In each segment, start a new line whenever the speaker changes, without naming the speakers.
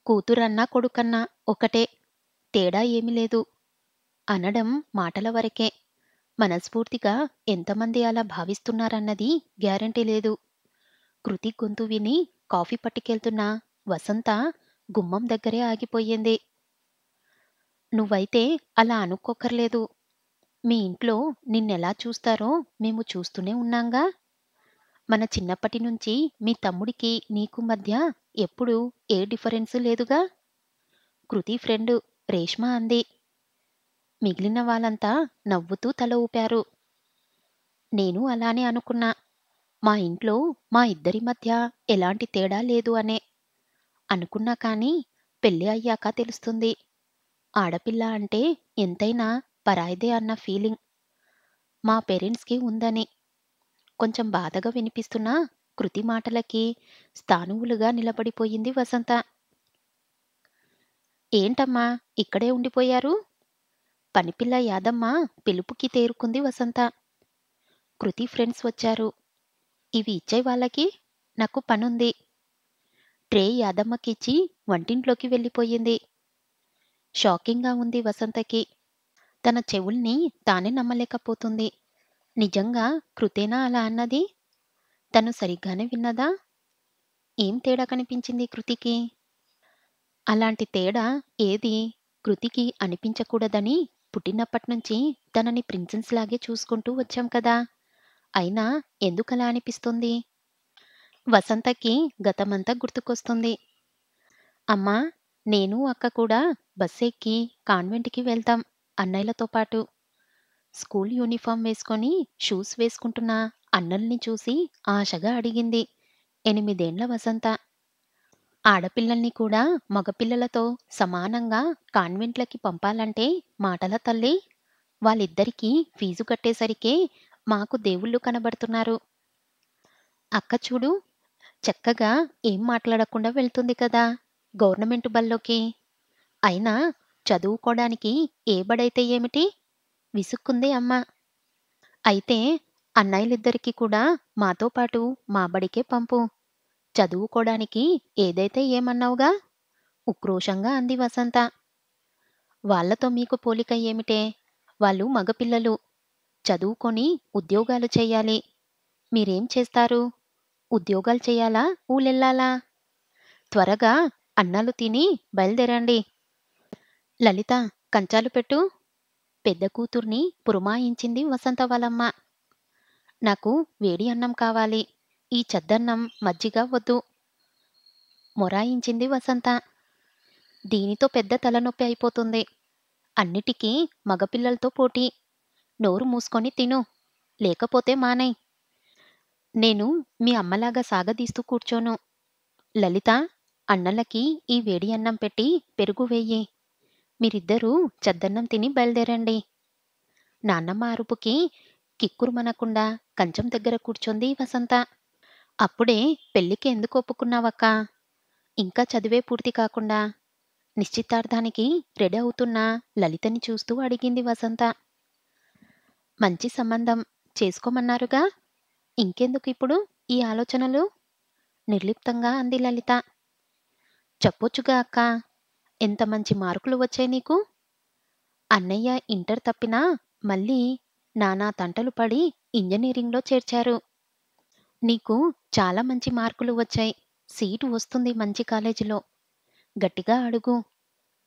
కూతురన్నా, కొడుకన్నా ఒకటే. తేడా ఏమీ లేదు అనడం మాటల వరకే. మనస్ఫూర్తిగా ఎంతమంది అలా భావిస్తున్నారన్నది గ్యారంటీ లేదు. కృతి గొంతు విని కాఫీ పట్టుకెళ్తున్న వసంత గుమ్మం దగ్గరే ఆగిపోయింది. నువ్వైతే అలా అనుకోక్కర్లేదు. మీ ఇంట్లో నిన్నెలా చూస్తారో మేము చూస్తూనే ఉన్నాంగా. మన చిన్నప్పటి నుంచి మీ తమ్ముడికి నీకు మధ్య ఎప్పుడూ ఏ డిఫరెన్సు లేదుగా. కృతి ఫ్రెండు రేష్మ అంది. మిగిలిన వాళ్ళంతా నవ్వుతూ తల ఊపారు. నేను అలానే అనుకున్నా. మా ఇంట్లో మా ఇద్దరి మధ్య ఎలాంటి తేడా లేదు అనే అనుకున్నా, కానీ పెళ్లి అయ్యాక తెలుస్తుంది. ఆడపిల్ల అంటే ఎంతైనా పరాయిదే అన్న ఫీలింగ్ మా పేరెంట్స్‌కి ఉందని. కొంచెం బాధగా వినిపిస్తున్న కృతి మాటలకి స్థాణువులుగా నిలబడిపోయింది వసంత. ఏంటమ్మా ఇక్కడే ఉండిపోయారు? పనిపిల్ల యాదమ్మ పిలుపుకి తేరుకుంది వసంత. కృతి ఫ్రెండ్స్ వచ్చారు. ఇవి ఇచ్చేయ్ వాళ్ళకి, నాకు పనుంది. ట్రే యాదమ్మకిచ్చి వంటింట్లోకి వెళ్ళిపోయింది. షాకింగ్‌గా ఉంది వసంతకి. తన చెవుల్ని తానే నమ్మలేకపోతుంది. నిజంగా కృతేనా అలా అన్నది? తను సరిగ్గానే విన్నదా? ఏం తేడా కనిపించింది కృతికి? అలాంటి తేడా ఏదీ కృతికి అనిపించకూడదని పుట్టినప్పట్నుంచి తనని ప్రిన్సెస్ లాగే చూసుకుంటూ వచ్చాం కదా! అయినా ఎందుకలా అనిపిస్తుంది? వసంతకి గతమంతా గుర్తుకొస్తుంది. అమ్మా, నేను, అక్క కూడా బస్సెక్కి కాన్వెంట్‌కి వెళ్తాం అన్నయ్యలతో పాటు. స్కూల్ యూనిఫాం వేసుకొని షూస్ వేసుకుంటున్న అన్నల్ని చూసి ఆశగా అడిగింది 8 వసంత. ఆడపిల్లల్ని కూడా మగపిల్లలతో సమానంగా కాన్వెంట్‌లకి పంపాలంటే మాటల తల్లి? వాళ్ళిద్దరికీ ఫీజు కట్టేసరికే మాకు దేవుళ్ళు కనబడుతున్నారు. అక్క చూడు, చక్కగా ఏం మాట్లాడకుండా వెళ్తుంది కదా గవర్నమెంటు బల్లోకి. అయినా చదువుకోడానికి ఏ బడైతే ఏమిటి? విసుక్కుంది అమ్మ. అయితే అన్నయ్యలిద్దరికీ కూడా మాతో పాటు మా బడికే పంపు. చదువుకోడానికి ఏదైతే ఏమన్నావుగా? ఉక్రోషంగా అంది వసంత. వాళ్ళతో మీకు పోలిక ఏమిటే? వాళ్ళు మగపిల్లలు. చదువుకొని ఉద్యోగాలు చెయ్యాలి. మీరేం చేస్తారు? ఉద్యోగాలు చెయ్యాలా? ఊలెళ్ళాలా? త్వరగా అన్నాలు తిని బయలుదేరండి. లలిత, కంచాలు పెట్టు. పెద్ద కూతుర్ని పురమాయించింది వసంత వాళ్ళమ్మ. నాకు వేడి అన్నం కావాలి. ఈ చద్దన్నం, మజ్జిగ వద్దు మొరాయించింది వసంత. దీనితో పెద్ద తలనొప్పి అయిపోతుంది. అన్నిటికీ మగపిల్లలతో పోటీ. నోరు మూసుకొని తిను. లేకపోతే మానేయ్. నేను మీ అమ్మలాగా సాగదీస్తూ కూర్చోను. లలిత, అన్నలకి ఈ వేడి అన్నం పెట్టి పెరుగు వెయ్యి. మీరిద్దరూ చద్దన్నం తిని బయలుదేరండి. నాన్నమ్మ అరుపుకి కిక్కురుమనకుండా కంచం దగ్గర కూర్చొంది వసంత. అప్పుడే పెళ్ళికి ఎందుకు ఒప్పుకున్నావక్కా? ఇంకా చదివే పూర్తి కాకుండా నిశ్చితార్థానికి రెడీ అవుతున్న లలితని చూస్తూ అడిగింది వసంత. మంచి సంబంధం చేసుకోమన్నారుగా, ఇంకెందుకిప్పుడు ఈ ఆలోచనలు? నిర్లిప్తంగా అంది లలిత. చెప్పొచ్చుగా అక్కా, ఎంత మంచి మార్కులు వచ్చాయి నీకు? అన్నయ్య ఇంటర్ తప్పినా మళ్ళీ నానా తంటలు పడి ఇంజనీరింగ్‌లో చేర్చారు. నీకు చాలా మంచి మార్కులు వచ్చాయి. సీటు వస్తుంది మంచి కాలేజీలో. గట్టిగా అడుగు.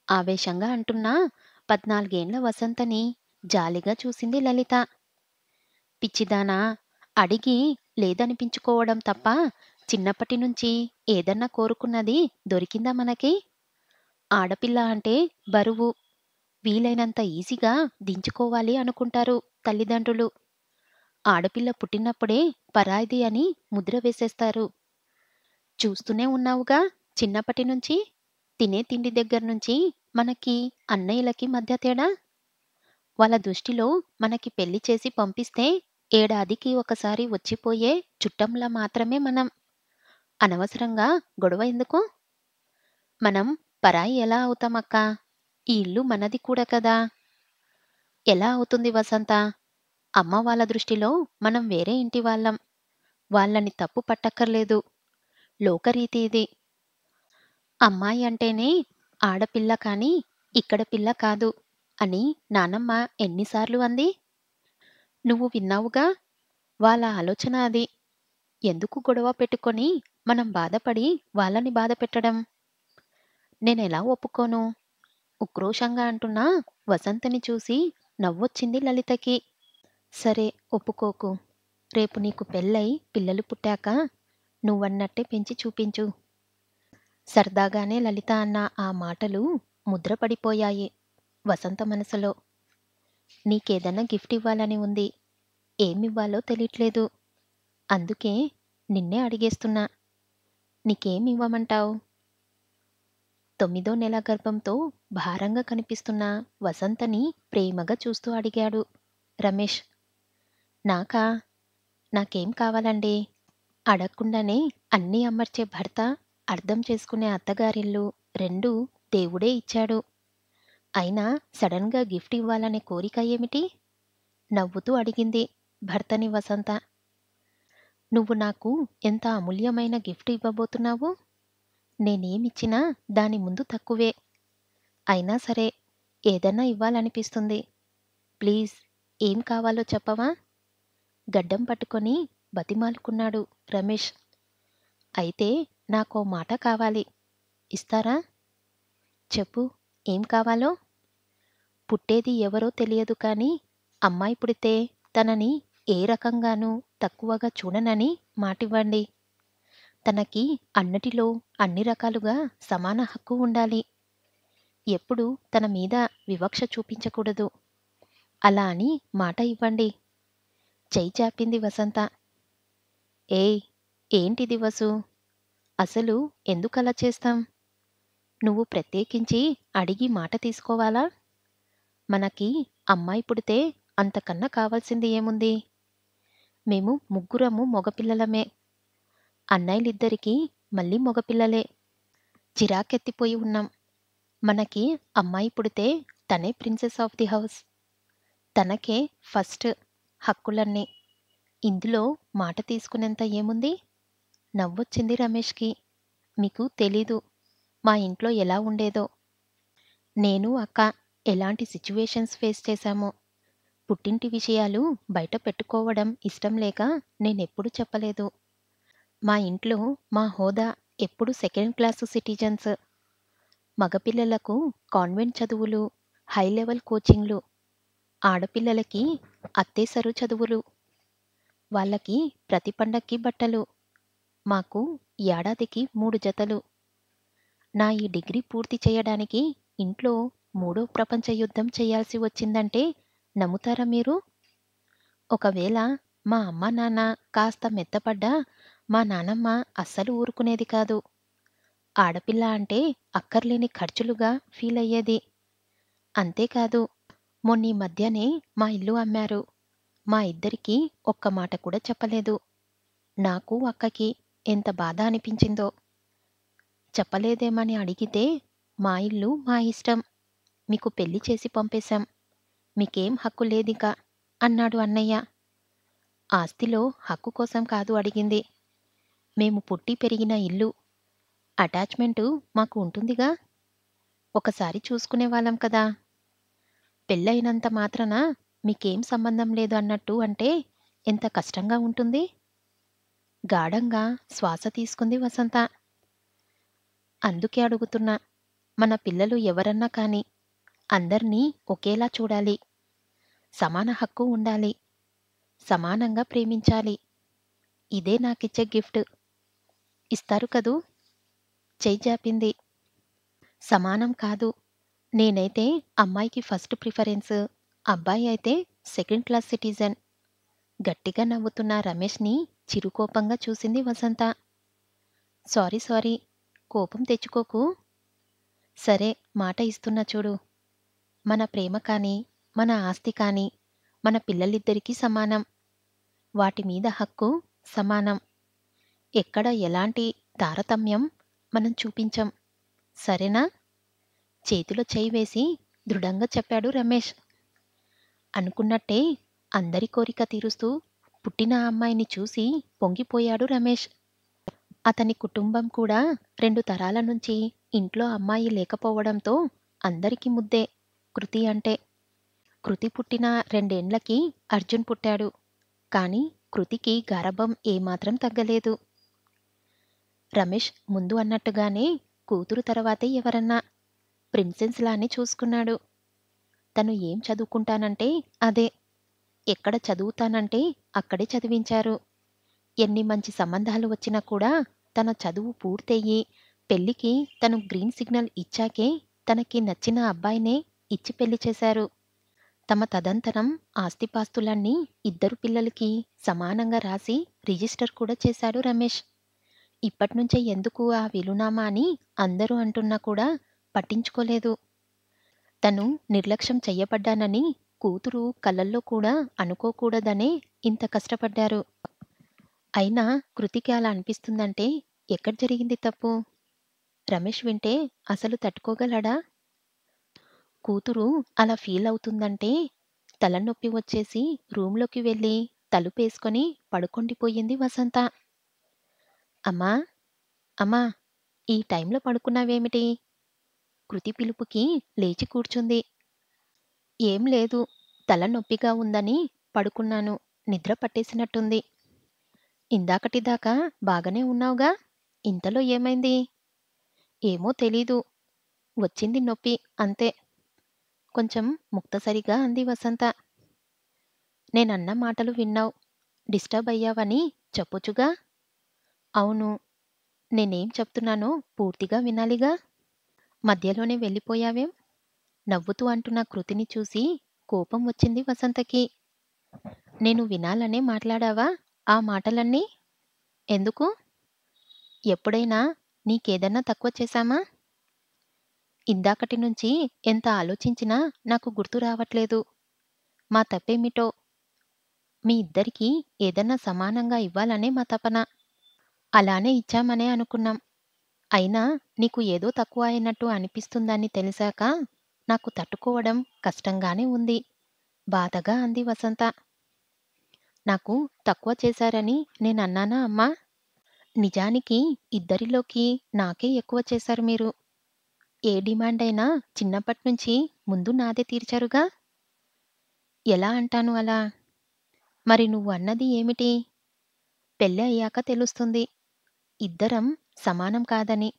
ఆవేశంగా అంటున్న 14 వసంతని జాలిగా చూసింది లలిత. పిచ్చిదానా, అడిగి లేదనిపించుకోవడం తప్ప చిన్నప్పటి నుంచి ఏదన్నా కోరుకున్నది దొరికిందా మనకి? ఆడపిల్ల అంటే బరువు, వీలైనంత ఈజీగా దించుకోవాలి అనుకుంటారు తల్లిదండ్రులు. ఆడపిల్ల పుట్టినప్పుడే పరాయిది అని ముద్ర వేసేస్తారు. చూస్తూనే ఉన్నావుగా చిన్నప్పటి నుంచి. తినే తిండి దగ్గర్నుంచి మనకి అన్నయ్యలకి మధ్య తేడా. వాళ్ళ దృష్టిలో మనకి పెళ్లి చేసి పంపిస్తే ఏడాదికి ఒకసారి వచ్చిపోయే చుట్టంలా మాత్రమే మనం. అనవసరంగా గొడవ ఎందుకు? మనం పరాయి ఎలా అవుతామక్కా? ఈ ఇల్లు మనది కూడా కదా! ఎలా అవుతుంది వసంత? అమ్మ వాళ్ళ దృష్టిలో మనం వేరే ఇంటి వాళ్ళం. వాళ్ళని తప్పు పట్టక్కర్లేదు. లోకరీతి ఇది. అమ్మాయి అంటేనే ఆడపిల్ల కానీ ఇక్కడ పిల్ల కాదు అని నానమ్మ ఎన్నిసార్లు అంది? నువ్వు విన్నావుగా? వాళ్ళ ఆలోచన అది. ఎందుకు గొడవ పెట్టుకొని మనం బాధపడి వాళ్ళని బాధ పెట్టడం? నేనెలా ఒప్పుకోను? ఉక్రోషంగా అంటున్నా వసంతని చూసి నవ్వొచ్చింది లలితకి. సరే, ఒప్పుకోకు. రేపు నీకు పెళ్ళై పిల్లలు పుట్టాక నువ్వన్నట్టే పెంచి చూపించు. సరదాగానే లలిత అన్న ఆ మాటలు ముద్రపడిపోయాయి వసంత మనసులో. నీకేదన్నా గిఫ్ట్ ఇవ్వాలని ఉంది. ఏమివ్వాలో తెలియట్లేదు. అందుకే నిన్నే అడిగేస్తున్నా. నీకేమివ్వమంటావ్? 9వ నెల గర్భంతో భారంగా కనిపిస్తున్న వసంతని ప్రేమగా చూస్తూ అడిగాడు రమేష్. నాకా? నాకేం కావాలండి? అడగకుండానే అన్నీ అమర్చే భర్త, అర్థం చేసుకునే అత్తగారిల్లు రెండూ దేవుడే ఇచ్చాడు. అయినా సడన్గా గిఫ్ట్ ఇవ్వాలనే కోరిక ఏమిటి? నవ్వుతూ అడిగింది భర్తని వసంత. నువ్వు నాకు ఎంత అమూల్యమైన గిఫ్ట్ ఇవ్వబోతున్నావు? నేనేమిచ్చినా దాని ముందు తక్కువే. అయినా సరే, ఏదన్నా ఇవ్వాలనిపిస్తుంది. ప్లీజ్, ఏం కావాలో చెప్పవా? గడ్డం పట్టుకొని బతిమాలుకున్నాడు రమేష్. అయితే నాకో మాట కావాలి. ఇస్తారా? చెప్పు, ఏం కావాలో? పుట్టేది ఎవరో తెలియదు కానీ అమ్మాయి పుడితే తనని ఏ రకంగానూ తక్కువగా చూడనని మాటివ్వండి. తనకి అన్నిటిలో అన్ని రకాలుగా సమాన హక్కు ఉండాలి. ఎప్పుడూ తన మీద వివక్ష చూపించకూడదు. అలా అని మాట ఇవ్వండి. చెయ్యి చాపింది వసంత. ఏయ్, ఏంటిది వసు? అసలు ఎందుకలా చేస్తాం? నువ్వు ప్రత్యేకించి అడిగి మాట తీసుకోవాలా? మనకి అమ్మాయి పుడితే అంతకన్నా కావాల్సింది ఏముంది? మేము ముగ్గురము మగపిల్లలమే. అన్నయ్యలిద్దరికీ మళ్ళీ మగపిల్లలే. చిరాకెత్తిపోయి ఉన్నాం. మనకి అమ్మాయి పుడితే తనే ప్రిన్సెస్ ఆఫ్ ది హౌస్. తనకే ఫస్ట్ హక్కులన్నీ. ఇందులో మాట తీసుకునేంత ఏముంది? నవ్వొచ్చింది రమేష్కి. మీకు తెలీదు మా ఇంట్లో ఎలా ఉండేదో. నేను అక్క ఎలాంటి సిచ్యువేషన్స్ ఫేస్ చేశామో. పుట్టింటి విషయాలు బయట పెట్టుకోవడం ఇష్టం లేక నేనెప్పుడూ చెప్పలేదు. మా ఇంట్లో మా హోదా ఎప్పుడు సెకండ్ క్లాసు సిటిజన్స్. మగపిల్లలకు కాన్వెంట్ చదువులు, హై లెవెల్ కోచింగ్లు. ఆడపిల్లలకి అత్తేసరు చదువులు. వాళ్ళకి ప్రతి పండక్కి బట్టలు. మాకు ఏడాదికి 3 జతలు. నా ఈ డిగ్రీ పూర్తి చేయడానికి ఇంట్లో 3వ ప్రపంచ యుద్ధం చేయాల్సి వచ్చిందంటే నమ్ముతారా మీరు? ఒకవేళ మా అమ్మ నాన్న కాస్త మెత్తపడ్డా మా నానమ్మ అస్సలు ఊరుకునేది కాదు. ఆడపిల్ల అంటే అక్కర్లేని ఖర్చులుగా ఫీలయ్యేది. అంతేకాదు, మొన్నీ మధ్యనే మా ఇల్లు అమ్మారు. మా ఇద్దరికీ ఒక్క మాట కూడా చెప్పలేదు. నాకు అక్కకి ఎంత బాధ అనిపించిందో. చెప్పలేదేమని అడిగితే మా ఇల్లు మా ఇష్టం. మీకు పెళ్లి చేసి పంపేశాం. మీకేం హక్కు లేదిక అన్నాడు అన్నయ్య. ఆస్తిలో హక్కు కోసం కాదు అడిగింది. మేము పుట్టి పెరిగిన ఇల్లు. అటాచ్మెంటు మాకు ఉంటుందిగా. ఒకసారి చూసుకునేవాళ్ళం కదా. పెళ్ళయినంత మాత్రాన మీకేం సంబంధం లేదు అన్నట్టు అంటే ఎంత కష్టంగా ఉంటుంది? గాఢంగా శ్వాస తీసుకుంది వసంత. అందుకే అడుగుతున్నా. మన పిల్లలు ఎవరన్నా కాని అందర్నీ ఒకేలా చూడాలి. సమాన హక్కు ఉండాలి. సమానంగా ప్రేమించాలి. ఇదే నాకిచ్చే గిఫ్ట్. ఇస్తారు కదూ? చెయ్యి జాపింది. సమానం కాదు. నేనైతే అమ్మాయికి ఫస్ట్ ప్రిఫరెన్స్, అబ్బాయి అయితే సెకండ్ క్లాస్ సిటిజన్. గట్టిగా నవ్వుతున్న రమేష్ని చిరుకోపంగా చూసింది వసంత. సారీ సారీ, కోపం తెచ్చుకోకు. సరే, మాట ఇస్తున్నా చూడు. మన ప్రేమ కానీ, మన ఆస్తి కానీ మన పిల్లలిద్దరికీ సమానం. వాటి మీద హక్కు సమానం. ఎక్కడ ఎలాంటి తారతమ్యం మనం చూపించం. సరేనా? చేతిలో చెయ్యి వేసి దృఢంగా చెప్పాడు రమేష్. అనుకున్నట్టే అందరి కోరిక తీరుస్తూ పుట్టిన అమ్మాయిని చూసి పొంగిపోయాడు రమేష్. అతని కుటుంబం కూడా 2 తరాల నుంచి ఇంట్లో అమ్మాయి లేకపోవడంతో అందరికీ ముద్దే కృతి అంటే. కృతి పుట్టిన 2 ఏండ్లకి అర్జున్ పుట్టాడు. కానీ కృతికి గారాబం ఏమాత్రం తగ్గలేదు. రమేష్ ముందు అన్నట్టుగానే కూతురు తర్వాతే ఎవరన్నా ప్రిన్సెస్‌లానే చూసుకున్నాడు. తను ఏం చదువుకుంటానంటే అదే, ఎక్కడ చదువుతానంటే అక్కడే చదివించారు. ఎన్ని మంచి సంబంధాలు వచ్చినా కూడా తన చదువు పూర్తయ్యి పెళ్ళికి తను గ్రీన్ సిగ్నల్ ఇచ్చాకే తనకి నచ్చిన అబ్బాయినే ఇచ్చి పెళ్లి చేశారు. తమ తదంతరం ఆస్తిపాస్తులన్నీ ఇద్దరు పిల్లలకి సమానంగా రాసి రిజిస్టర్ కూడా చేశాడు రమేష్. ఇప్పట్నుంచే ఎందుకు ఆ వీలునామా అని అందరూ అంటున్నా కూడా పట్టించుకోలేదు. తను నిర్లక్ష్యం చెయ్యబడ్డానని కూతురు కలల్లో కూడా అనుకోకూడదనే ఇంత కష్టపడ్డారు. అయినా కృతికి అలా అనిపిస్తుందంటే ఎక్కడ జరిగింది తప్పు? రమేష్ వింటే అసలు తట్టుకోగలడా? కూతురు అలా ఫీల్ అవుతుందంటే తలనొప్పి వచ్చేసి రూంలోకి వెళ్ళి తలుపేసుకొని పడుకుండిపోయింది వసంత. అమ్మా! అమ్మా! ఈ టైంలో పడుకున్నావేమిటి? కృతి పిలుపుకి లేచి కూర్చుంది. ఏం లేదు. తలనొప్పిగా ఉందని పడుకున్నాను. నిద్ర పట్టేసినట్టుంది. ఇందాకటిదాకా బాగానే ఉన్నావుగా? ఇంతలో ఏమైంది? ఏమో తెలీదు. వచ్చింది నొప్పి అంతే. కొంచెం ముక్తసరిగా అంది వసంత. నేనన్న మాటలు విన్నావు. డిస్టర్బ్ అయ్యావని చెప్పొచ్చుగా? అవును. నేనేం చెప్తున్నానో పూర్తిగా వినాలిగా? మధ్యలోనే వెళ్ళిపోయావేం? నవ్వుతూ అంటున్న కృతిని చూసి కోపం వచ్చింది వసంతకి. నేను వినాలనే మాట్లాడావా ఆ మాటలన్నీ? ఎందుకు? ఎప్పుడైనా నీకేదన్నా తక్కువ చేశామా? ఇందాకటి నుంచి ఎంత ఆలోచించినా నాకు గుర్తు రావట్లేదు. మా తప్పేమిటో? మీ ఇద్దరికీ ఏదన్నా సమానంగా ఇవ్వాలనే మా తపన. అలానే ఇచ్చామనే అనుకున్నాం. అయినా నీకు ఏదో తక్కువ అయినట్టు అనిపిస్తుందని తెలిసాక నాకు తట్టుకోవడం కష్టంగానే ఉంది. బాధగా అంది వసంత. నాకు తక్కువ చేశారని నేనన్నానా అమ్మా? నిజానికి ఇద్దరిలోకి నాకే ఎక్కువ చేశారు మీరు. ఏ డిమాండైనా చిన్నప్పట్నుంచి ముందు నాదే తీర్చారుగా? ఎలా అంటాను అలా? మరి నువ్వు అన్నది ఏమిటి? పెళ్ళి అయ్యాక తెలుస్తుంది. ఇద్దరం సమానం కాదని.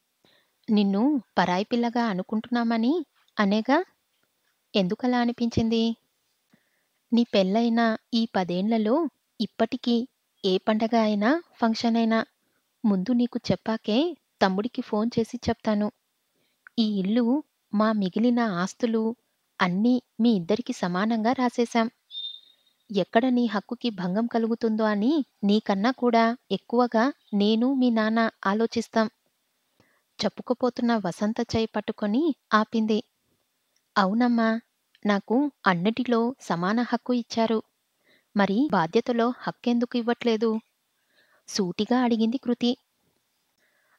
నిన్ను పరాయి పిల్లగా అనుకుంటున్నామని అనేగా? ఎందుకలా అనిపించింది? నీ పెళ్ళైన ఈ 10 ఏండ్లలో ఇప్పటికీ ఏ పండగ అయినా, ఫంక్షన్ అయినా ముందు నీకు చెప్పాకే తమ్ముడికి ఫోన్ చేసి చెప్తాను. ఈ ఇల్లు, మా మిగిలిన ఆస్తులు అన్నీ మీ ఇద్దరికీ సమానంగా రాసేశాం. ఎక్కడ నీ హక్కుకి భంగం కలుగుతుందో అని నీకన్నా కూడా ఎక్కువగా నేను, మీ నాన్న ఆలోచిస్తాం. చెప్పుకుపోతున్న వసంత చెయ్యి పట్టుకొని ఆపింది. అవునమ్మా! నాకు అన్నిటిలో సమాన హక్కు ఇచ్చారు. మరి బాధ్యతలో హక్కెందుకు ఇవ్వట్లేదు? సూటిగా అడిగింది కృతి.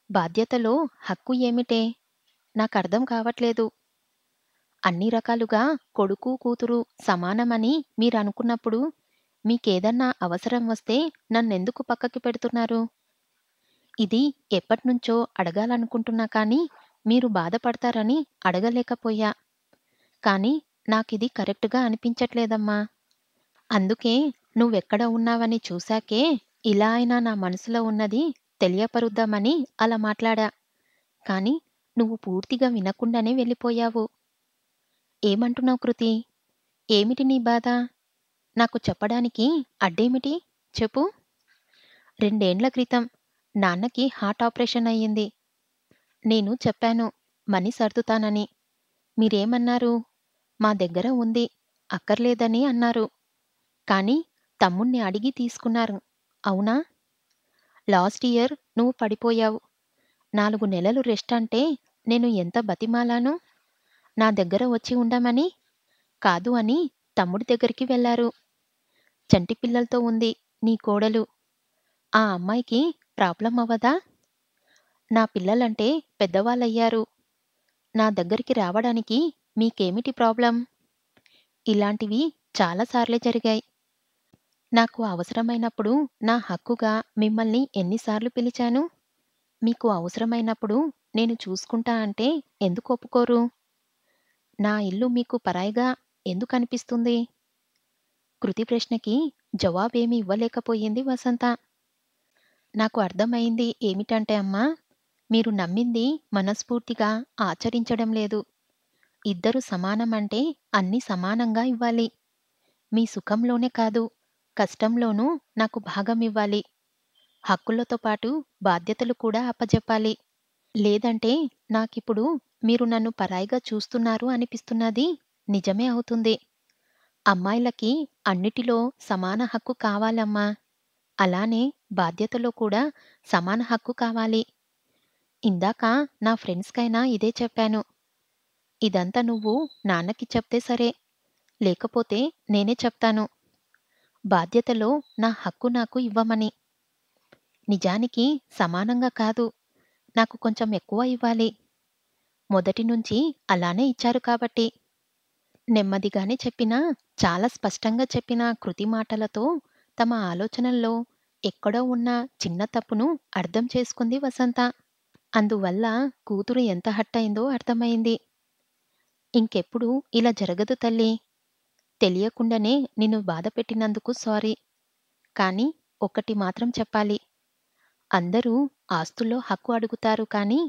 బాధ్యతలో హక్కు ఏమిటే? నాకర్థం కావట్లేదు. అన్ని రకాలుగా కొడుకు, కూతురు సమానమని మీరనుకున్నప్పుడు మీకేదన్నా అవసరం వస్తే నన్నెందుకు పక్కకి పెడుతున్నారు? ఇది ఎప్పట్నుంచో అడగాలనుకుంటున్నా కానీ మీరు బాధపడతారని అడగలేకపోయా. కానీ నాకిది కరెక్టుగా అనిపించట్లేదమ్మా. అందుకే నువ్వెక్కడ ఉన్నావని చూశాకే ఇలా అయినా నా మనసులో ఉన్నది తెలియపరుద్దామని అలా మాట్లాడా. కానీ నువ్వు పూర్తిగా వినకుండానే వెళ్ళిపోయావు. ఏమంటున్నావు కృతి? ఏమిటి నీ బాధ? నాకు చెప్పడానికి అడ్డేమిటి? చెప్పు. 2 ఏండ్ల క్రితం నాన్నకి హార్ట్ ఆపరేషన్ అయ్యింది. నేను చెప్పాను మనీ సర్దుతానని. మీరేమన్నారు? మా దగ్గర ఉంది. అక్కర్లేదని అన్నారు. కానీ తమ్ముణ్ణి అడిగి తీసుకున్నారు. అవునా? లాస్ట్ ఇయర్ నువ్వు పడిపోయావు. 4 నెలలు రెస్ట్ అంటే నేను ఎంత బతిమాలాను? నా దగ్గర వచ్చి ఉండమని. కాదు అని తమ్ముడి దగ్గరికి వెళ్లారు. చంటి పిల్లలతో ఉంది నీ కోడలు. ఆ అమ్మాయికి ప్రాబ్లం అవ్వదా? నా పిల్లలంటే పెద్దవాళ్ళయ్యారు. నా దగ్గరికి రావడానికి మీకేమిటి ప్రాబ్లం? ఇలాంటివి చాలా సార్లే జరిగాయి. నాకు అవసరమైనప్పుడు నా హక్కుగా మిమ్మల్ని ఎన్నిసార్లు పిలిచాను? మీకు అవసరమైనప్పుడు నేను చూసుకుంటా అంటే ఎందుకు ఒప్పుకోరు? నా ఇల్లు మీకు పరాయిగా ఎందుకనిపిస్తుంది? కృతి ప్రశ్నకి జవాబేమీ ఇవ్వలేకపోయింది వసంత. నాకు అర్థమైంది ఏమిటంటే అమ్మా, మీరు నమ్మింది మనస్ఫూర్తిగా ఆచరించడం లేదు. ఇద్దరు సమానమంటే అన్నీ సమానంగా ఇవ్వాలి. మీ సుఖంలోనే కాదు, కష్టంలోనూ నాకు భాగమివ్వాలి. హక్కులతో పాటు బాధ్యతలు కూడా అప్పజెప్పాలి. లేదంటే నాకిప్పుడు మీరు నన్ను పరాయిగా చూస్తున్నారు అనిపిస్తున్నది నిజమే అవుతుంది. అమ్మాయిలకి అన్నిటిలో సమాన హక్కు కావాలమ్మా. అలానే బాధ్యతలో కూడా సమాన హక్కు కావాలి. ఇందాక నా ఫ్రెండ్స్‌కైనా ఇదే చెప్పాను. ఇదంతా నువ్వు నాన్నకి చెప్తే సరే, లేకపోతే నేనే చెప్తాను. బాధ్యతలో నా హక్కు నాకు ఇవ్వమని. నిజానికి సమానంగా కాదు, నాకు కొంచెం ఎక్కువ ఇవ్వాలి. మొదటి నుంచి అలానే ఇచ్చారు కాబట్టి. నెమ్మదిగానే చెప్పినా, చాలా స్పష్టంగా చెప్పిన కృతి మాటలతో తమ ఆలోచనల్లో ఎక్కడో ఉన్న చిన్న తప్పును అర్థం చేసుకుంది వసంత. అందువల్ల కూతురు ఎంత హర్టయిందో అర్థమైంది. ఇంకెప్పుడు ఇలా జరగదు తల్లీ. తెలియకుండానే నిన్ను బాధపెట్టినందుకు సారీ. కానీ ఒక్కటి మాత్రం చెప్పాలి. అందరూ ఆస్తుల్లో హక్కు అడుగుతారు కానీ,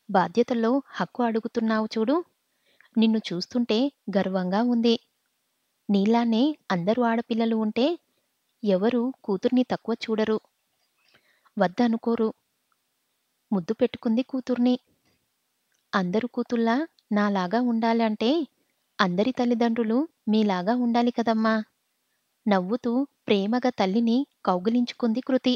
బాధ్యతల్లో హక్కు అడుగుతున్నావు చూడు, నిన్ను చూస్తుంటే గర్వంగా ఉంది. నీలానే అందరు ఆడపిల్లలు ఉంటే ఎవరూ కూతుర్ని తక్కువ చూడరు. వద్దనుకోరు. ముద్దు పెట్టుకుంది కూతుర్ని. అందరు కూతుళ్ళా నాలాగా ఉండాలంటే అందరి తల్లిదండ్రులు మీలాగా ఉండాలి కదమ్మా! నవ్వుతూ ప్రేమగా తల్లిని కౌగిలించుకుంది కృతి.